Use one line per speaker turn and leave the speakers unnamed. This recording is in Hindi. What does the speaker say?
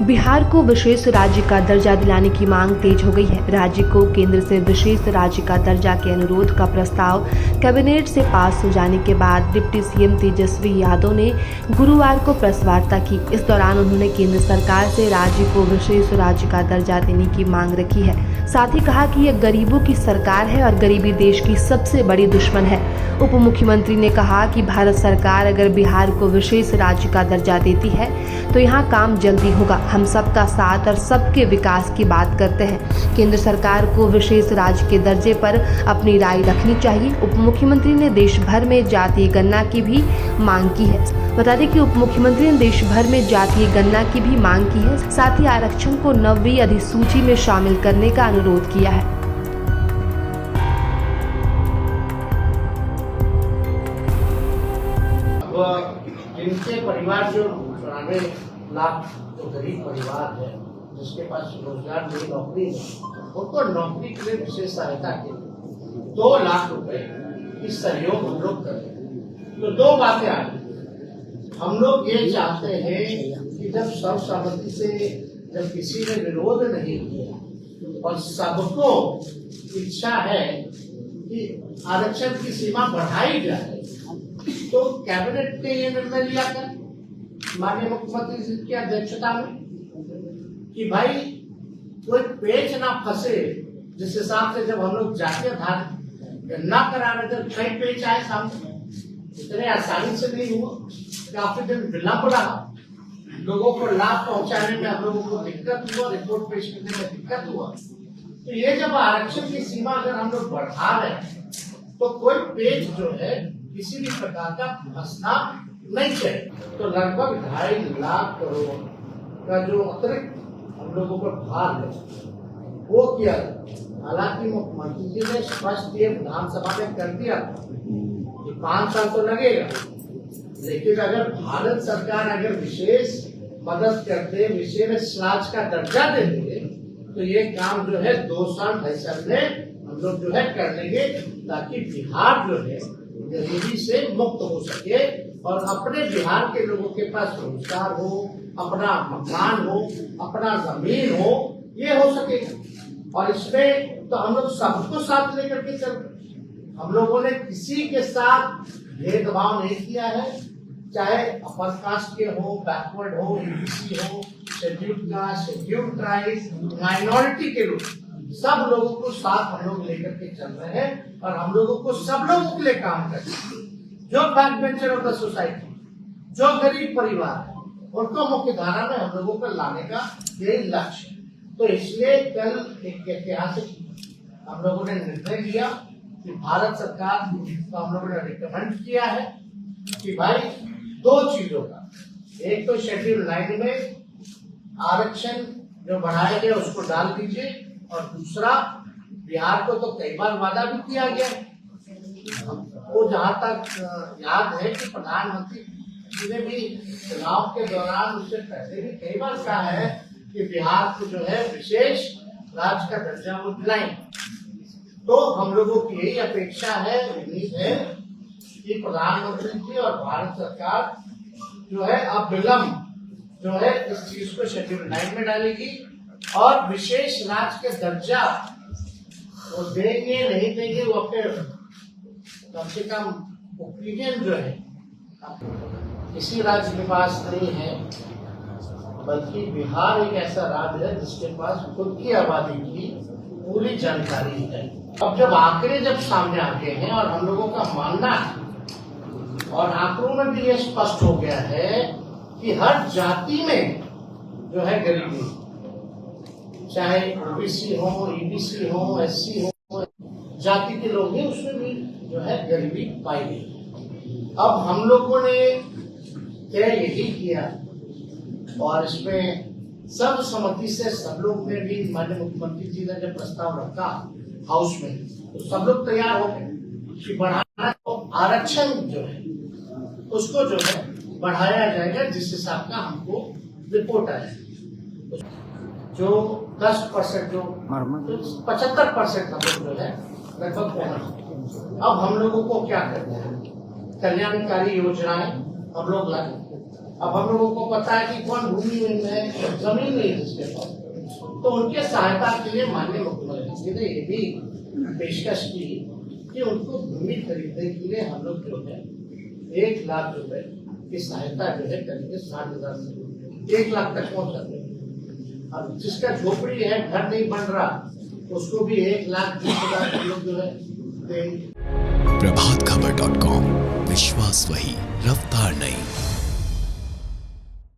बिहार को विशेष राज्य का दर्जा दिलाने की मांग तेज हो गई है। राज्य को केंद्र से विशेष राज्य का दर्जा के अनुरोध का प्रस्ताव कैबिनेट से पास हो जाने के बाद डिप्टी सीएम तेजस्वी यादव ने गुरुवार को प्रेस वार्ता की। इस दौरान उन्होंने केंद्र सरकार से राज्य को विशेष राज्य का दर्जा देने की मांग रखी है। साथ ही कहा कि यह गरीबों की सरकार है और गरीबी देश की सबसे बड़ी दुश्मन है। उप मुख्यमंत्री ने कहा कि भारत सरकार अगर बिहार को विशेष राज्य का दर्जा देती है तो यहाँ काम जल्दी होगा। हम सबका साथ और सबके विकास की बात करते हैं। केंद्र सरकार को विशेष राज्य के दर्जे पर अपनी राय रखनी चाहिए। उप मुख्यमंत्री ने देश भर में जातीय गणना की भी मांग की है। बता दें कि उप मुख्यमंत्री ने देश भर में जातीय गणना की भी मांग की है। साथ ही आरक्षण को 9वीं अधिसूची में शामिल करने का अनुरोध किया है।
जिनके परिवार जो 94 लाख जो गरीब परिवार है, जिसके पास रोजगार नहीं, नौकरी नहीं, उनको नौकरी के लिए विशेष सहायता के 2 लाख रुपए की सहयोग हम लोग करें। तो 2 बातें आ गई। हम लोग ये चाहते हैं कि जब सर्वसम्मति से जब किसी ने विरोध नहीं किया और सबको इच्छा है कि आरक्षण की सीमा बढ़ाई जाए, तो कैबिनेट ने ये निर्णय लिया था माननीय मुख्यमंत्री जी की अध्यक्षता में कि भाई कोई पेच ना फंसे। जिस हिसाब से जब हम लोग जातीय आधार गणना करा रहे थे, कई पेच आए सामने, इतने आसानी से नहीं हुआ, काफी दिन विलंब रहा, लोगों को लाभ पहुंचाने में हम लोगों को दिक्कत हुआ, रिपोर्ट पेश करने में दिक्कत हुआ। तो ये जब आरक्षण की सीमा अगर हम लोग बढ़ा रहे हैं तो कोई पेच जो है किसी भी प्रकार का फंसना नहीं चाहिए। तो लगभग 2.5 लाख करोड़ का जो अतिरिक्त हम लोगों पर भार है वो किया। हालांकि मुख्यमंत्री जी ने स्पष्ट ये विधानसभा में कर दिया कि 5 साल तो लगेगा, लेकिन अगर भारत सरकार अगर विशेष मदद करते, विशेष राज्य का दर्जा दे दे, तो ये काम जो है 2 साल 2.5 साल में हम लोग जो है कर लेंगे, ताकि बिहार जो है गरीबी से मुक्त हो सके और अपने बिहार के लोगों के पास रोजगार हो, अपना मकान हो, अपना जमीन हो, ये हो सकेगा। और इसमें तो हम लोग सबको साथ लेकर के चल रहे। हम लोगों ने किसी के साथ भेदभाव नहीं किया है, चाहे अपर कास्ट के हो, बैकवर्ड हो, ईबीसी हो, scheduled caste, scheduled tribe, minority के लोग, सब लोगों को साथ हम लोग लेकर के चल रहे हैं और हम लोगों को सब लोगों के लिए काम करते हैं। जो back bencher of the society, जो गरीब परिवार है, उनको मुख्य धारा में हम लोगों को लाने का यही लक्ष्य है। तो इसलिए कल एक ऐतिहासिक हम लोगों ने निर्णय लिया कि भारत सरकार को हम लोगों ने रिकमेंड किया है कि भाई 2 चीजों का, एक तो शेड्यूल 9 में आरक्षण जो बढ़ाया गया उसको डाल दीजिए, और दूसरा बिहार को तो कई बार वादा भी किया गया। वो जहाँ तक याद है कि प्रधानमंत्री जी ने भी चुनाव के दौरान, उससे पहले भी कई बार कहा है कि बिहार को जो है विशेष राज्य का दर्जा वो दिलाएंगे। तो हम लोगों की यही अपेक्षा है, उम्मीद है कि प्रधानमंत्री जी और भारत सरकार जो है अब विलंब जो है इस चीज को शेड्यूल 9 में डालेगी और विशेष राज्य के दर्जा वो देंगे नहीं देंगे, वो अपने कम से कम ओपिनियन जो है किसी राज्य के पास नहीं है, बल्कि बिहार एक ऐसा राज्य है जिसके पास खुद की आबादी की पूरी जानकारी है। अब जब आंकड़े जब सामने आते हैं और हम लोगों का मानना है और आंकड़ों में भी ये स्पष्ट हो गया है कि हर जाति में जो है गरीबी, चाहे ओबीसी हो, ईबीसी हो, एससी हो, जाति के लोग हैं, उसमें भी जो है गरीबी पाई गई। अब हम लोगों ने क्या यही किया और इसमें सर्वसम्मति से सब लोग ने भी, माननीय मुख्यमंत्री जी ने जब प्रस्ताव रखा हाउस में, तो सब लोग तैयार हो गए कि बढ़ाना, तो आरक्षण जो है उसको जो है बढ़ाया जाएगा, जिस हिसाब का हमको रिपोर्ट आया। जो 10% जो 75% हम लोग जो है लगभग पहुंच। अब हम लोगों को क्या करना है, कल्याणकारी योजनाएं हम लोग लाए, अब हम लोगों को पता है कि कौन भूमिहीन है, जमीन नहीं है जिसके पास, तो उनके सहायता के लिए माननीय मुख्यमंत्री जी ने ये भी पेशकश की कि उनको भूमि खरीदने के लिए हम लोग जो है 1 लाख रुपए की सहायता जो है करेंगे। 60,000 से 1 लाख तक पहुंच जाते हैं। अब जिसका झोपड़ी है, घर नहीं बन रहा, उसको भी 1,20,000 हम लोग जो है देंगे।
प्रभातखबर.com, विश्वास वही, रफ्तार नहीं।